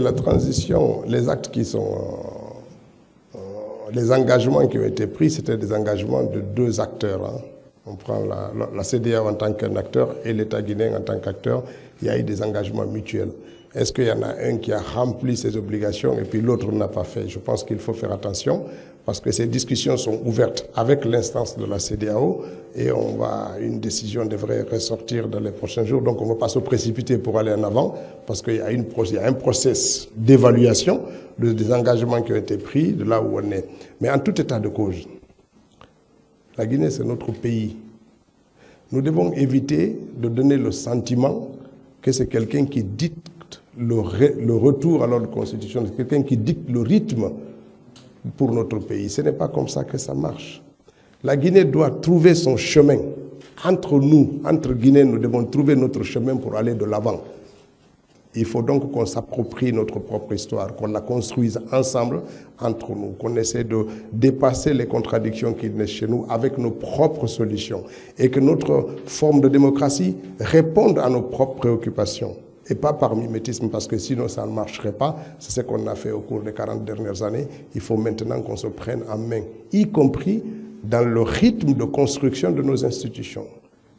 La transition, les actes qui sont, les engagements qui ont été pris, c'était des engagements de deux acteurs. Hein. On prend la CEDEAO en tant qu'un acteur et l'État guinéen en tant qu'acteur. Il y a eu des engagements mutuels. Est-ce qu'il y en a un qui a rempli ses obligations et puis l'autre n'a pas fait? Je pense qu'il faut faire attention parce que ces discussions sont ouvertes avec l'instance de la CEDEAO et une décision devrait ressortir dans les prochains jours. Donc on ne va pas se précipiter pour aller en avant parce qu'il y a un process d'évaluation des engagements qui ont été pris, de là où on est. Mais en tout état de cause, la Guinée, c'est notre pays. Nous devons éviter de donner le sentiment que c'est quelqu'un qui dicte le retour à l'ordre constitutionnel, c'est quelqu'un qui dicte le rythme pour notre pays. Ce n'est pas comme ça que ça marche. La Guinée doit trouver son chemin. Entre nous, entre Guinéens, nous devons trouver notre chemin pour aller de l'avant. Il faut donc qu'on s'approprie notre propre histoire, qu'on la construise ensemble, entre nous, qu'on essaie de dépasser les contradictions qui naissent chez nous avec nos propres solutions et que notre forme de démocratie réponde à nos propres préoccupations et pas par mimétisme parce que sinon ça ne marcherait pas. C'est ce qu'on a fait au cours des 40 dernières années. Il faut maintenant qu'on se prenne en main, y compris dans le rythme de construction de nos institutions,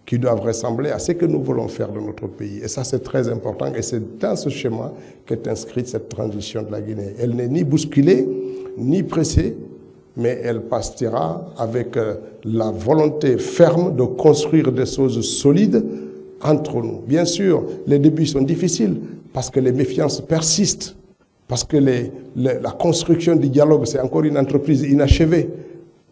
qui doivent ressembler à ce que nous voulons faire de notre pays. Et ça, c'est très important. Et c'est dans ce schéma qu'est inscrite cette transition de la Guinée. Elle n'est ni bousculée, ni pressée, mais elle passera avec la volonté ferme de construire des choses solides entre nous. Bien sûr, les débuts sont difficiles parce que les méfiances persistent, parce que la construction du dialogue, c'est encore une entreprise inachevée.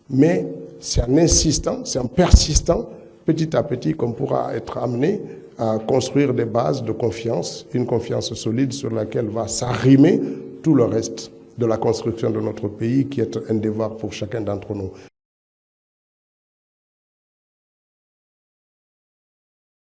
Mais c'est en insistant, c'est en persistant, petit à petit, qu'on pourra être amené à construire des bases de confiance, une confiance solide sur laquelle va s'arrimer tout le reste de la construction de notre pays, qui est un devoir pour chacun d'entre nous.